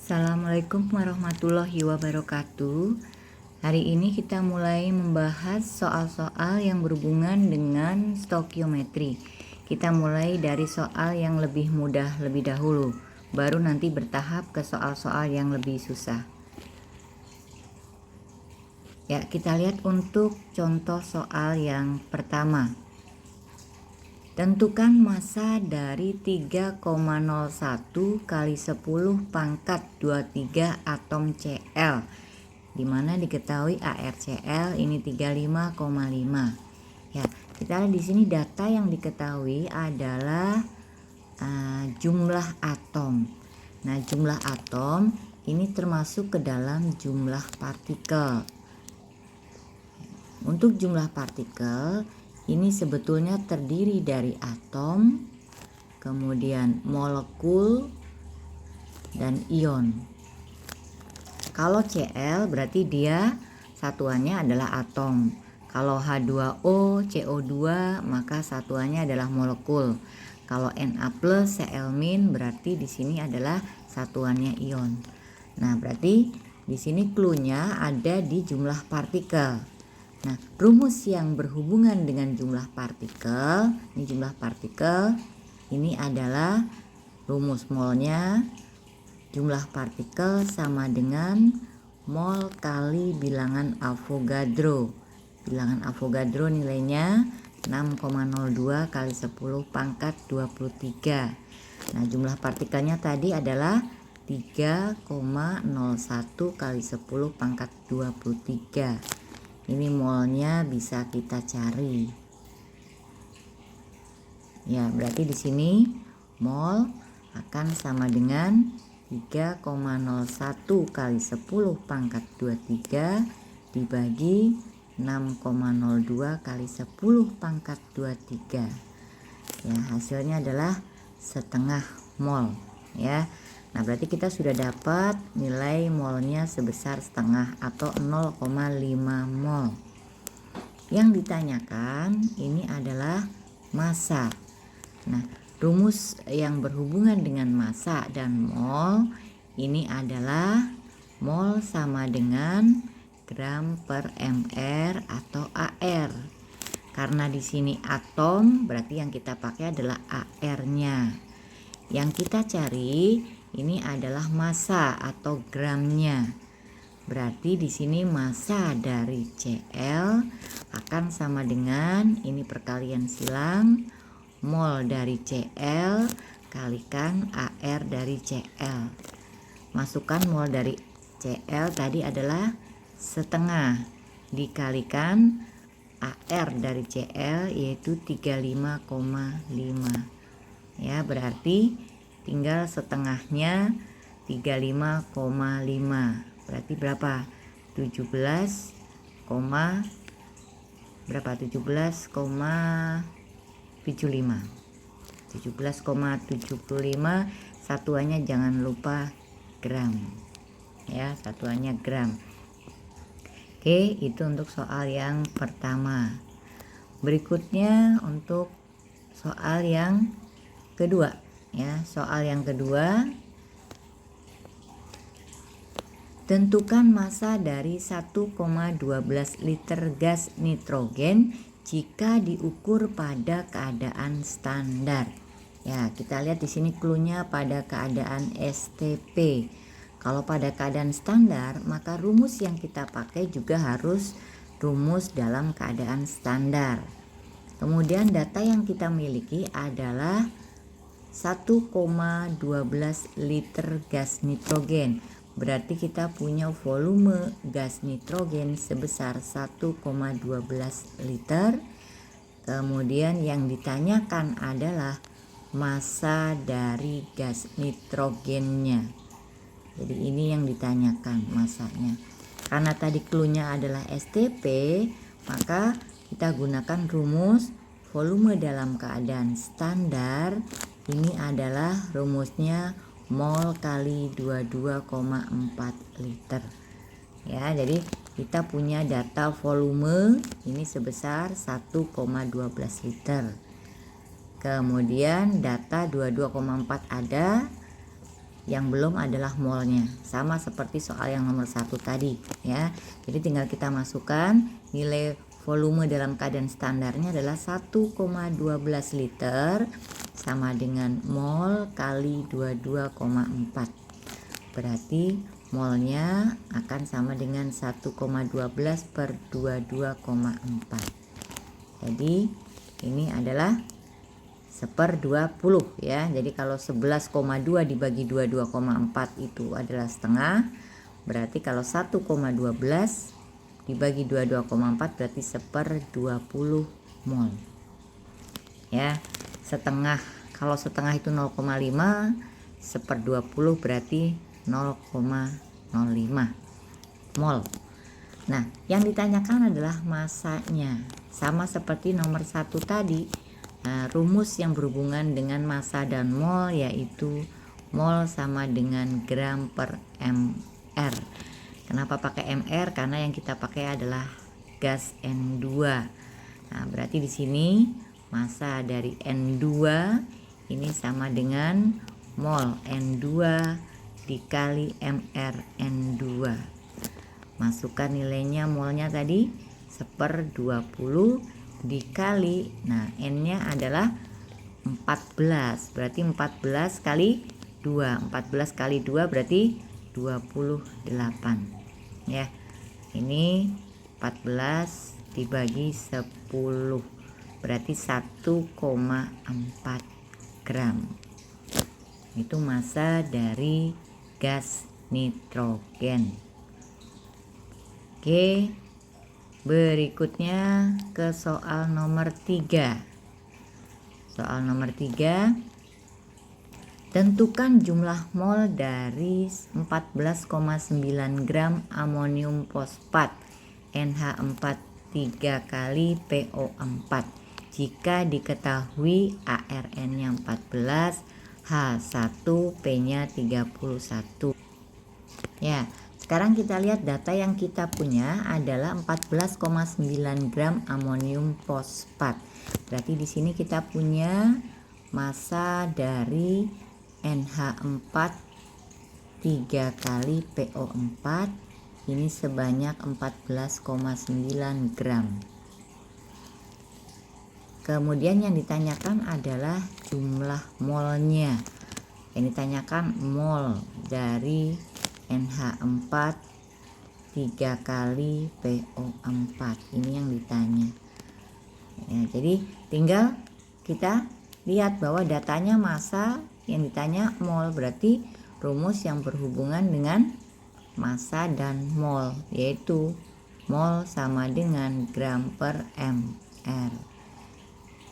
Assalamualaikum warahmatullahi wabarakatuh. Hari ini kita mulai membahas soal-soal yang berhubungan dengan stokiometri. Kita mulai dari soal yang lebih mudah lebih dahulu, baru nanti bertahap ke soal-soal yang lebih susah. Ya, kita lihat untuk contoh soal yang pertama. Tentukan massa dari 3,01 kali 10 pangkat 23 atom Cl, dimana diketahui ArCl ini 35,5. Ya, kita lihat di sini data yang diketahui adalah jumlah atom. Nah, jumlah atom ini termasuk ke dalam jumlah partikel. Untuk jumlah partikel ini sebetulnya terdiri dari atom, kemudian molekul, dan ion. Kalau Cl berarti dia satuannya adalah atom. Kalau H2O, CO2 maka satuannya adalah molekul. Kalau Na+, Cl- berarti di sini adalah satuannya ion. Nah, berarti di sini cluenya ada di jumlah partikel. Nah, rumus yang berhubungan dengan jumlah partikel, ini jumlah partikel, ini adalah rumus molnya, jumlah partikel sama dengan mol kali bilangan Avogadro. Bilangan Avogadro nilainya 6,02 kali 10 pangkat 23. Nah, jumlah partikelnya tadi adalah 3,01 kali 10 pangkat 23. Ini molnya bisa kita cari. Ya, berarti di sini mol akan sama dengan 3,01 kali 10 pangkat 23 dibagi 6,02 kali 10 pangkat 23. Ya, hasilnya adalah setengah mol, ya. Nah, berarti kita sudah dapat nilai molnya sebesar setengah atau 0,5 mol. Yang ditanyakan ini adalah massa. Nah, rumus yang berhubungan dengan massa dan mol ini adalah mol sama dengan gram per mr atau AR. Karena di sini atom, berarti yang kita pakai adalah AR-nya. Yang kita cari ini adalah massa atau gramnya. Berarti di sini massa dari Cl akan sama dengan ini perkalian silang mol dari Cl kalikan AR dari Cl. Masukkan mol dari Cl tadi adalah setengah dikalikan AR dari Cl yaitu 35,5. Ya, berarti tinggal setengahnya 35,5. Berarti berapa? 17, berapa? 17,75. 17,75 satuannya jangan lupa gram. Ya, satuannya gram. Oke, itu untuk soal yang pertama. Berikutnya untuk soal yang kedua. Ya, soal yang kedua, tentukan massa dari 1,12 liter gas nitrogen jika diukur pada keadaan standar. Ya, kita lihat di sini cluenya pada keadaan STP. Kalau pada keadaan standar, maka rumus yang kita pakai juga harus rumus dalam keadaan standar. Kemudian data yang kita miliki adalah 1,12 liter gas nitrogen. Berarti kita punya volume gas nitrogen sebesar 1,12 liter. Kemudian yang ditanyakan adalah massa dari gas nitrogennya. Jadi ini yang ditanyakan massanya. Karena tadi cluenya adalah STP, maka kita gunakan rumus volume dalam keadaan standar. Ini adalah rumusnya mol kali 22,4 liter. Ya, jadi kita punya data volume ini sebesar 1,12 liter. Kemudian data 22,4 ada, yang belum adalah molnya, sama seperti soal yang nomor 1 tadi ya. Jadi tinggal kita masukkan nilai volume dalam keadaan standarnya adalah 1,12 liter sama dengan mol kali 22,4. Berarti molnya akan sama dengan 1,12 per 22,4. Jadi ini adalah 1/20 ya. Jadi kalau 11,2 dibagi 22,4 itu adalah setengah. Berarti kalau 1,12 dibagi 22,4 berarti 1/20 mol. Ya, setengah. Kalau setengah itu 0,5, 1/20 berarti 0,05 mol. Nah, yang ditanyakan adalah masanya. Sama seperti nomor 1 tadi. Nah, rumus yang berhubungan dengan massa dan mol yaitu mol sama dengan gram per mr. Kenapa pakai mr? Karena yang kita pakai adalah gas N2. Nah, berarti di sini massa dari N2 ini sama dengan mol N2 dikali mr N2. Masukkan nilainya, molnya tadi 1/20 dikali, nah N nya adalah 14, berarti 14 kali 2, 14 kali 2 berarti 28 ya. Ini 14 dibagi 10 berarti 1,4 gram. Itu massa dari gas nitrogen. Oke, berikutnya ke soal nomor 3. Soal nomor 3, tentukan jumlah mol dari 14,9 gram amonium fosfat NH4 3 kali PO4 jika diketahui ARN-nya 14, H1, P-nya 31. Ya, sekarang kita lihat data yang kita punya adalah 14,9 gram amonium fosfat. Berarti di sini kita punya massa dari NH4 3 kali PO4 ini sebanyak 14,9 gram. Kemudian yang ditanyakan adalah jumlah molnya. Yang ditanyakan mol dari NH4 3 kali PO4. Ini yang ditanya. Ya, jadi tinggal kita lihat bahwa datanya massa, yang ditanya mol, berarti rumus yang berhubungan dengan massa dan mol, yaitu mol sama dengan gram per mr.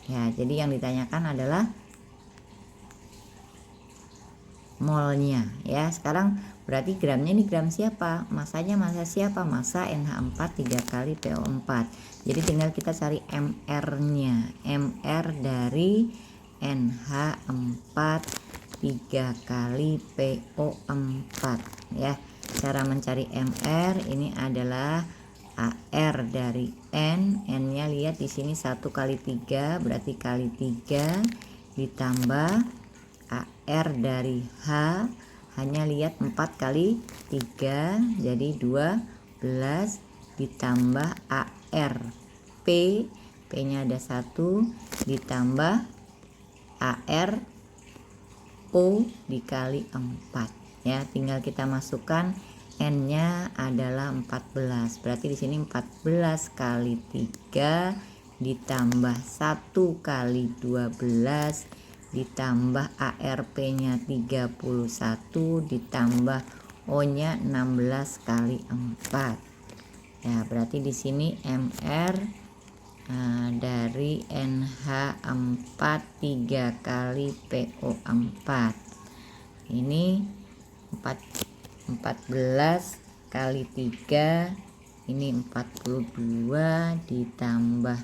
Ya, jadi yang ditanyakan adalah molnya ya. Sekarang berarti gramnya ini gram siapa? Massanya massa siapa? Massa NH4 3 kali PO4. Jadi tinggal kita cari mr-nya. Mr dari NH4 3 kali PO4 ya. Cara mencari mr ini adalah AR dari N-nya lihat di sini 1 kali 3 berarti kali 3 ditambah AR dari H, hanya lihat 4 kali 3 jadi 12 ditambah AR P, P-nya ada 1 ditambah AR O dikali 4 ya. Tinggal kita masukkan N-nya adalah 14. Berarti di sini 14 kali 3 ditambah 1 kali 12 ditambah ARP-nya 31 ditambah O-nya 16 kali 4. Ya, berarti di sini MR dari NH4 3 kali PO4. Ini 14 kali 3 ini 42 ditambah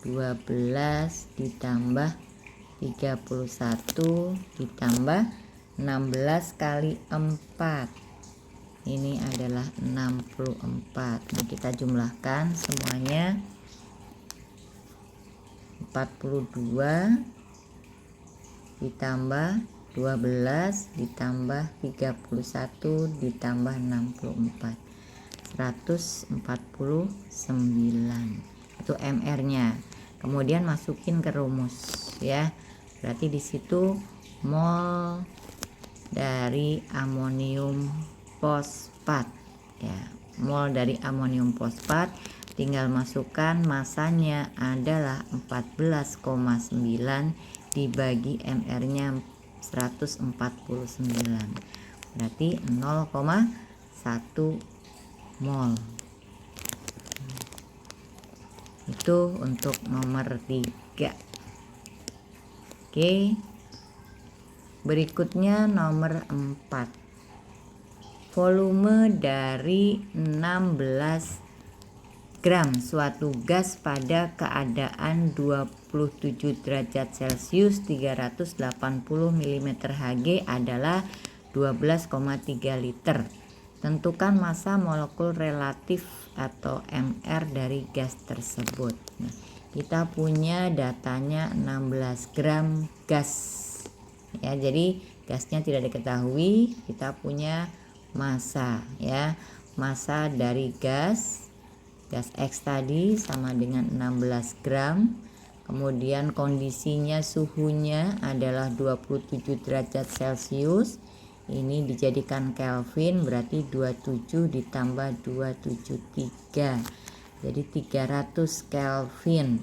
12 ditambah 31 ditambah 16 kali 4 ini adalah 64. Nah, kita jumlahkan semuanya 42 ditambah 12 ditambah 31 ditambah 64, 149. Itu MR nya. Kemudian masukin ke rumus ya. Berarti di situ mol dari amonium fosfat ya. Mol dari amonium fosfat tinggal masukkan masanya adalah 14,9 dibagi MR nya 149, berarti 0,1 mol. Itu untuk nomor 3. Oke, berikutnya nomor 4. Volume dari 16 gram suatu gas pada keadaan 27 derajat Celcius 380 mm Hg adalah 12,3 liter. Tentukan massa molekul relatif atau MR dari gas tersebut. Nah, kita punya datanya 16 gram gas ya, jadi gasnya tidak diketahui, kita punya massa ya. Massa dari gas X tadi sama dengan 16 gram. Kemudian kondisinya suhunya adalah 27 derajat Celcius. Ini dijadikan Kelvin, berarti 27 ditambah 273, jadi 300 Kelvin.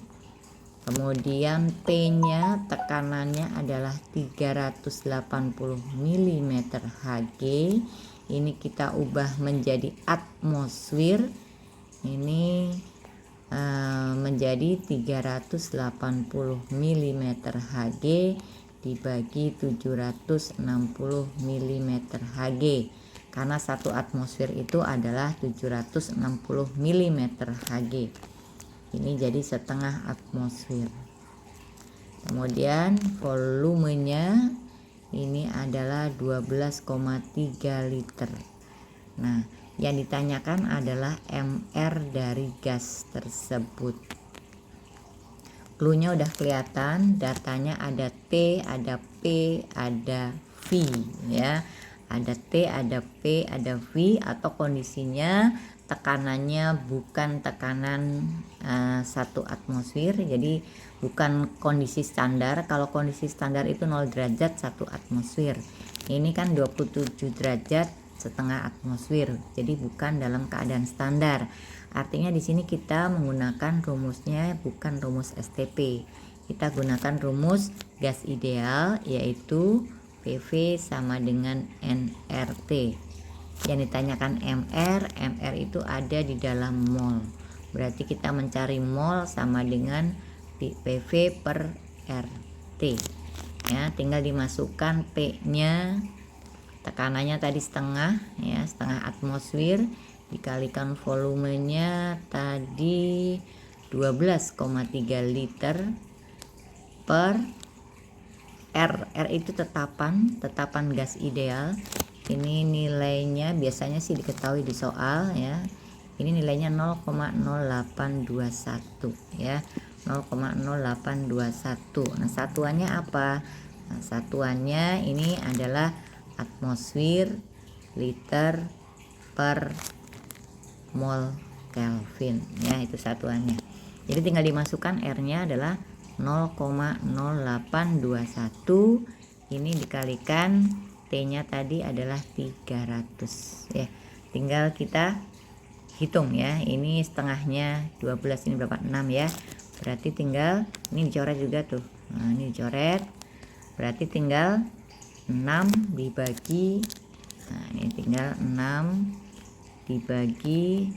Kemudian T nya tekanannya adalah 380 mm Hg. Ini kita ubah menjadi atmosfer. Ini menjadi 380 mm Hg dibagi 760 mm Hg, karena satu atmosfer itu adalah 760 mm Hg. Ini jadi setengah atmosfer. Kemudian volumenya ini adalah 12,3 liter. Nah, yang ditanyakan adalah MR dari gas tersebut. Cluenya udah kelihatan, datanya ada T, ada P, ada V ya. Ada T, ada P, ada V, atau kondisinya tekanannya bukan tekanan 1 atmosfer, jadi bukan kondisi standar. Kalau kondisi standar itu 0 derajat 1 atmosfer. Ini kan 27 derajat setengah atmosfer, jadi bukan dalam keadaan standar. Artinya di sini kita menggunakan rumusnya bukan rumus STP, kita gunakan rumus gas ideal, yaitu PV sama dengan nRT. Yang ditanyakan MR itu ada di dalam mol, berarti kita mencari mol sama dengan PV per RT ya. Tinggal dimasukkan P nya, tekanannya tadi setengah ya, setengah atmosfer, dikalikan volumenya tadi 12,3 liter per R itu tetapan gas ideal. Ini nilainya biasanya sih diketahui di soal ya. Ini nilainya 0,0821 ya, 0,0821. Nah, satuannya apa? Nah, satuannya ini adalah atmosfer liter per mol Kelvin ya, itu satuannya. Jadi tinggal dimasukkan R-nya adalah 0,0821, ini dikalikan T-nya tadi adalah 300 ya. Tinggal kita hitung ya, ini setengahnya 12, ini berapa? 6 ya. Berarti tinggal ini dicoret juga tuh. Nah, ini dicoret. Berarti tinggal 6 dibagi, nah ini tinggal 6 dibagi,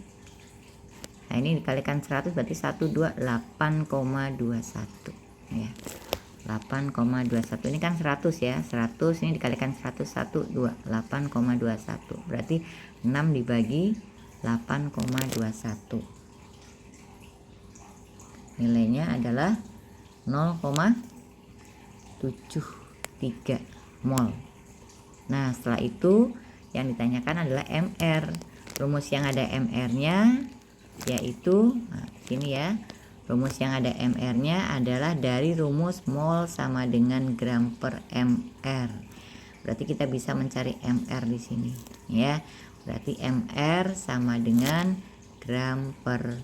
nah ini dikalikan 100 berarti 8,21 ya, 8,21. Ini kan 100 ya, 100 ini dikalikan 100, 8,21, berarti 6 dibagi 8,21, nilainya adalah 0,73 mol. Nah, setelah itu yang ditanyakan adalah MR. Rumus yang ada MR-nya yaitu, nah, sini ya, rumus yang ada MR-nya adalah dari rumus mol sama dengan gram per MR. Berarti kita bisa mencari MR di sini ya. Berarti MR sama dengan gram per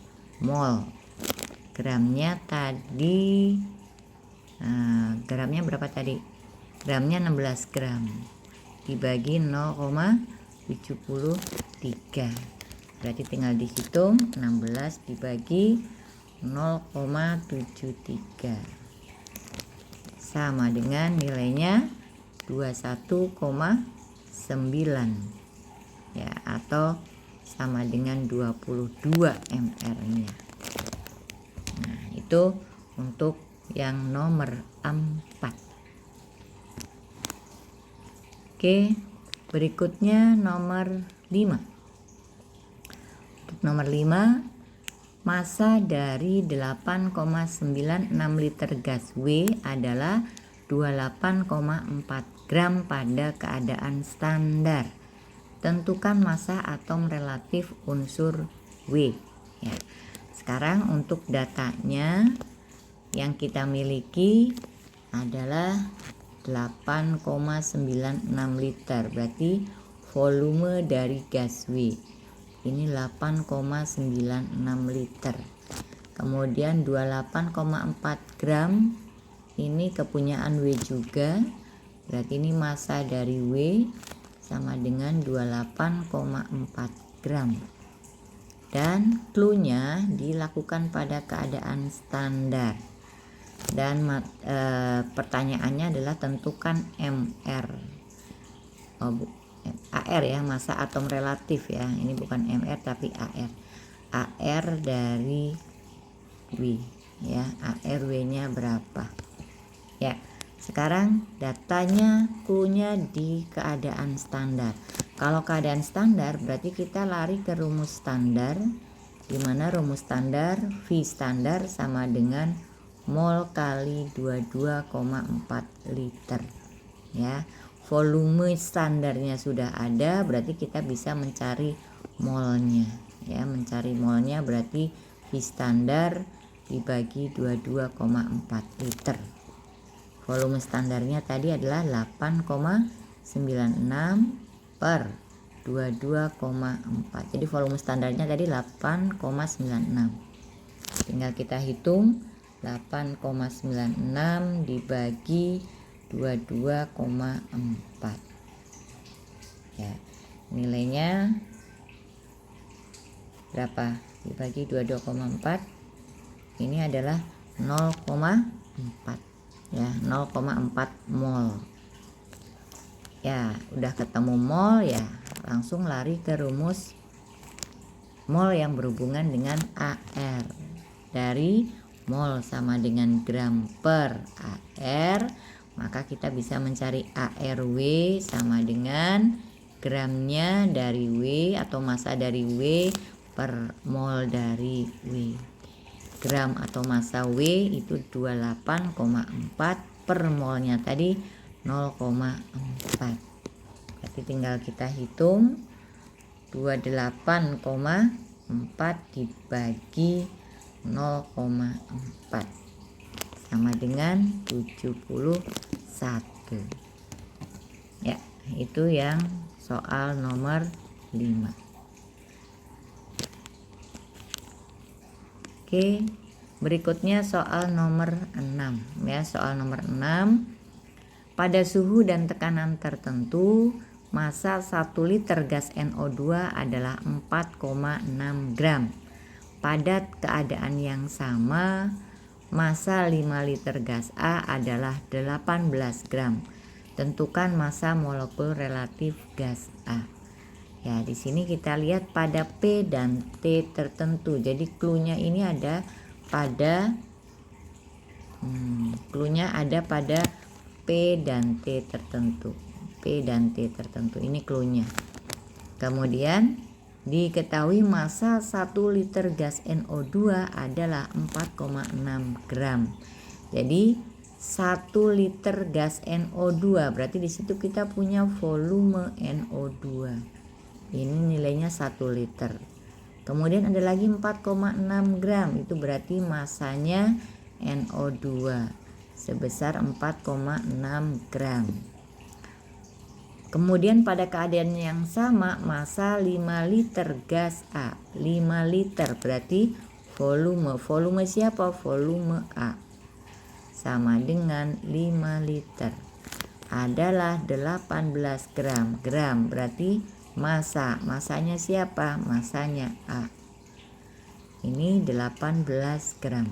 mol. Gramnya tadi gramnya berapa tadi? Gramnya 16 gram dibagi 0,73. Berarti tinggal dihitung 16 dibagi 0,73 sama dengan nilainya 21,9 ya, atau sama dengan 22 mR nya. Nah, itu untuk yang nomor 4. Oke, berikutnya nomor 5. Untuk nomor 5, massa dari 8,96 liter gas W adalah 28,4 gram pada keadaan standar. Tentukan massa atom relatif unsur W ya. Sekarang untuk datanya yang kita miliki adalah 8,96 liter, berarti volume dari gas W ini 8,96 liter. Kemudian 28,4 gram ini kepunyaan W juga, berarti ini massa dari W sama dengan 28,4 gram. Dan cluenya dilakukan pada keadaan standar. Dan pertanyaannya adalah tentukan MR. AR ya, massa atom relatif ya. Ini bukan MR tapi AR. AR dari W ya. AR W-nya berapa? Ya. Sekarang datanya, cluenya di keadaan standar. Kalau keadaan standar berarti kita lari ke rumus standar, di mana rumus standar V standar sama dengan mol kali 22,4 liter ya. Volume standarnya sudah ada, berarti kita bisa mencari molnya ya. Mencari molnya berarti V standar dibagi 22,4 liter. Volume standarnya tadi adalah 8,96 per 22,4. Jadi volume standarnya tadi 8,96. Tinggal kita hitung 8,96 dibagi 22,4 ya. Nilainya berapa? Dibagi 22,4 ini adalah 0,4 ya, 0,4 mol ya. Udah ketemu mol ya, langsung lari ke rumus mol yang berhubungan dengan AR. Dari mol sama dengan gram per AR, maka kita bisa mencari ARW sama dengan gramnya dari W atau massa dari W per mol dari W. Gram atau massa W itu 28,4, per molnya tadi 0,4. Berarti tinggal kita hitung 28,4 dibagi 0,4 sama dengan 71 ya. Itu yang soal nomor 5. Oke, berikutnya soal nomor 6 ya. Soal nomor 6, pada suhu dan tekanan tertentu massa 1 liter gas NO2 adalah 4,6 gram. Pada keadaan yang sama, massa 5 liter gas A adalah 18 gram. Tentukan massa molekul relatif gas A. Ya, di sini kita lihat pada P dan T tertentu. Jadi cluenya ini ada pada cluenya ada pada P dan T tertentu. P dan T tertentu. Ini cluenya. Kemudian diketahui massa 1 liter gas NO2 adalah 4,6 gram. Jadi 1 liter gas NO2 berarti di situ kita punya volume NO2. Ini nilainya 1 liter. Kemudian ada lagi 4,6 gram, itu berarti massanya NO2 sebesar 4,6 gram. Kemudian pada keadaan yang sama massa 5 liter gas A. 5 liter berarti volume siapa? Volume A sama dengan 5 liter adalah 18 gram. Gram berarti masanya siapa? Masanya A. Ini 18 gram.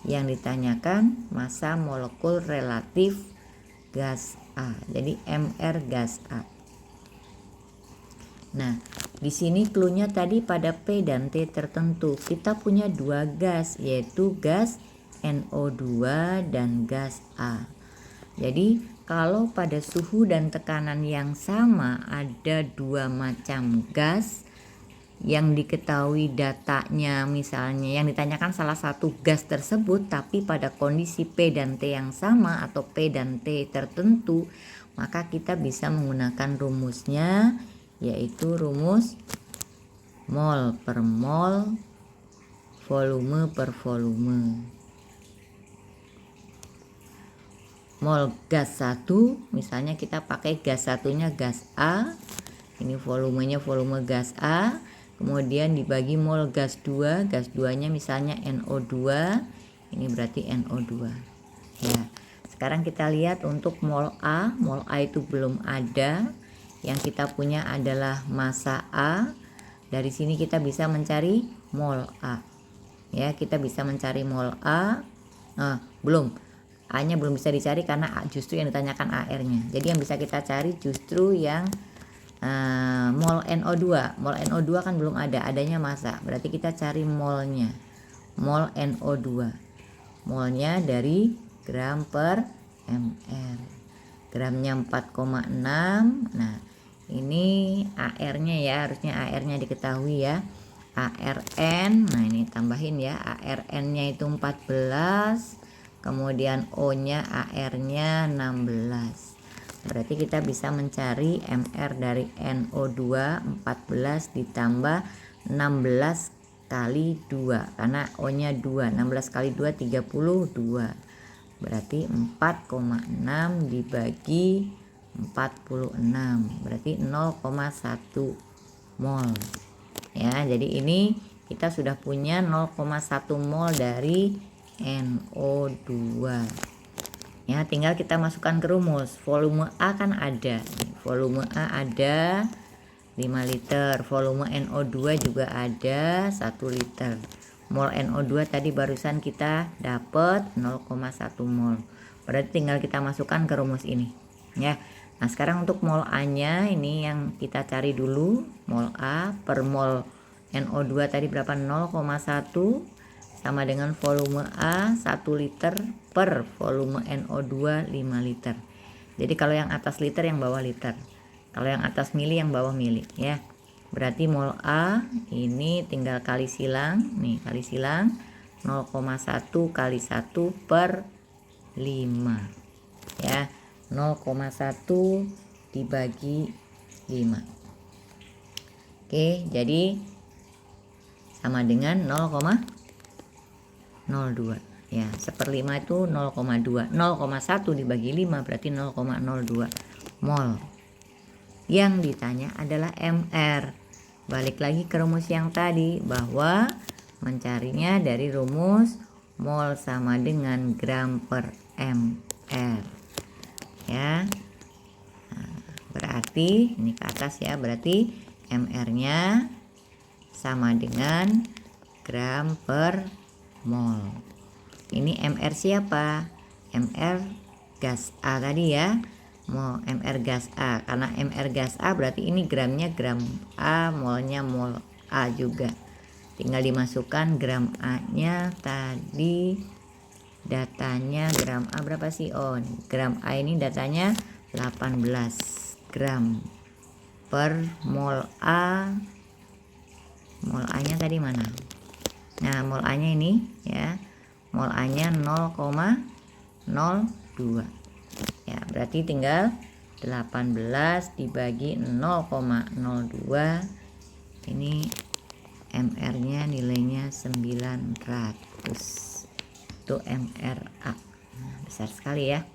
Yang ditanyakan massa molekul relatif gas A. Jadi MR gas A. Nah, di sini cluenya tadi pada P dan T tertentu. Kita punya dua gas, yaitu gas NO2 dan gas A. Jadi, kalau pada suhu dan tekanan yang sama ada dua macam gas yang diketahui datanya, misalnya yang ditanyakan salah satu gas tersebut tapi pada kondisi P dan T yang sama atau P dan T tertentu, maka kita bisa menggunakan rumusnya, yaitu rumus mol per mol, volume per volume. Mol gas 1, misalnya kita pakai gas satunya gas A, ini volumenya volume gas A, kemudian dibagi mol gas 2, gas 2 nya misalnya NO2, ini berarti NO2 ya. Sekarang kita lihat untuk mol A itu belum ada, yang kita punya adalah massa A. Dari sini kita bisa mencari mol A ya, kita bisa mencari mol A. Belum, A nya belum bisa dicari karena justru yang ditanyakan AR nya. Jadi yang bisa kita cari justru yang mol NO2. Mol NO2 kan belum ada, adanya massa. Berarti kita cari molnya. Mol NO2. Molnya dari gram per ml. Gramnya 4,6. Nah, ini AR-nya ya, harusnya AR-nya diketahui ya. ARN. Nah, ini tambahin ya. ARN-nya itu 14. Kemudian O-nya AR-nya 16. Berarti kita bisa mencari MR dari NO2 14 ditambah 16 kali 2 karena O-nya 2. 16 kali 2 32. Berarti 4,6 dibagi 46 berarti 0,1 mol. Ya, jadi ini kita sudah punya 0,1 mol dari NO2 ya. Tinggal kita masukkan ke rumus. Volume A kan ada, volume A ada 5 liter, volume NO2 juga ada 1 liter. Mol NO2 tadi barusan kita dapat 0,1 mol, berarti tinggal kita masukkan ke rumus ini ya. Nah, sekarang untuk mol A nya ini yang kita cari dulu. Mol A per mol NO2 tadi berapa? 0,1 sama dengan volume A 1 liter per volume NO2 5 liter. Jadi kalau yang atas liter yang bawah liter, kalau yang atas mili yang bawah mili ya. Berarti mol A ini tinggal kali silang, nih kali silang 0,1 kali 1 per 5 ya. 0,1 dibagi 5. Oke, jadi sama dengan 0,02 ya. 1/5 itu 0,2. 0,1 dibagi 5 berarti 0,02 mol. Yang ditanya adalah MR. Balik lagi ke rumus yang tadi, bahwa mencarinya dari rumus mol sama dengan gram per ml ya. Nah, berarti ini ke atas ya, berarti MR nya sama dengan gram per mol. Ini MR siapa? MR gas A tadi ya. Mol MR gas A, karena MR gas A berarti ini gramnya gram A, molnya mol A juga. Tinggal dimasukkan gram A nya tadi, datanya gram A berapa sih? Oh, gram A ini datanya 18 gram per mol A. Mol A nya tadi mana? Nah, mol A nya ini ya, mol A nya 0,02 ya. Berarti tinggal 18 dibagi 0,02, ini MR nya nilainya 900. Itu MRA. Nah, besar sekali ya.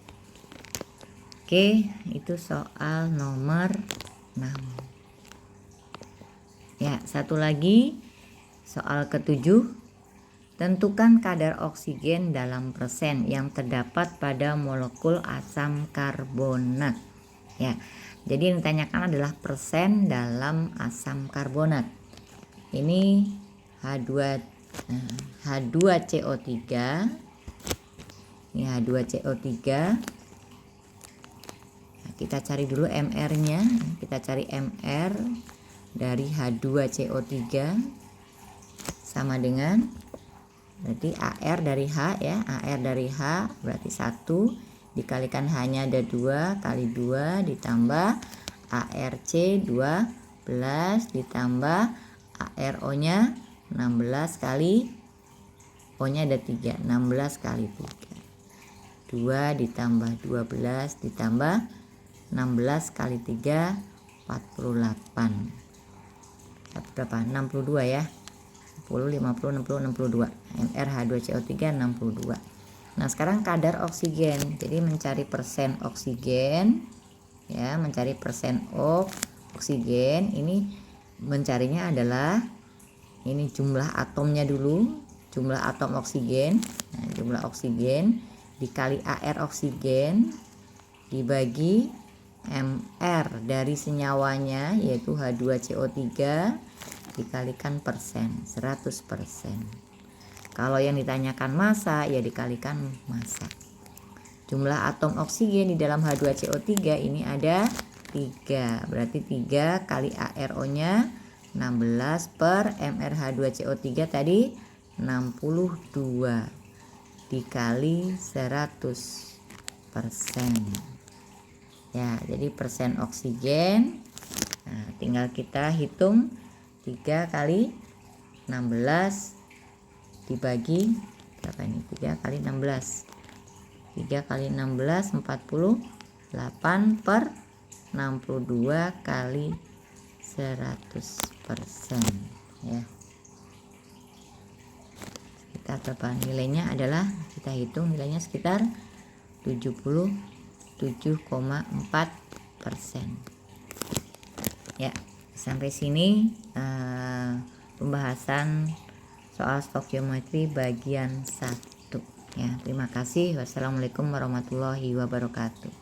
Oke, itu soal nomor 6. Ya, satu lagi soal ke-7. Tentukan kadar oksigen dalam persen yang terdapat pada molekul asam karbonat. Ya, jadi yang ditanyakan adalah persen dalam asam karbonat. Ini H2CO3. Ini H2CO3. Nah, kita cari dulu MR-nya. Kita cari MR dari H2CO3 sama dengan, berarti AR dari H ya. AR dari H berarti 1 dikalikan H-nya ada 2 kali 2 ditambah ARC 12 ditambah ARO-nya 16 kali O-nya ada 3, 16 kali 3. 2 ditambah 12 ditambah 16 kali 3 48. Berapa? 62 ya. 10, 50, 60, 62. MrH2CO3 62. Nah, sekarang kadar oksigen. Jadi mencari persen oksigen ya, mencari persen oksigen. Ini mencarinya adalah ini jumlah atomnya dulu, jumlah atom oksigen. Nah, jumlah oksigen dikali AR oksigen dibagi MR dari senyawanya yaitu H2CO3 dikalikan persen, 100%. Kalau yang ditanyakan massa ya dikalikan massa. Jumlah atom oksigen di dalam H2CO3 ini ada 3, berarti 3 kali ARO-nya 16 per MrH2CO3 tadi 62 dikali 100%. Ya, jadi persen oksigen. Nah, tinggal kita hitung 3 kali 16 dibagi berapa ini? 3 kali 16. 3 kali 16 48 per 62 kali 100% ya. Kita berapa nilainya adalah, kita hitung nilainya sekitar 77,4%. Ya, sampai sini pembahasan soal stokiometri bagian 1 ya. Terima kasih. Wassalamualaikum warahmatullahi wabarakatuh.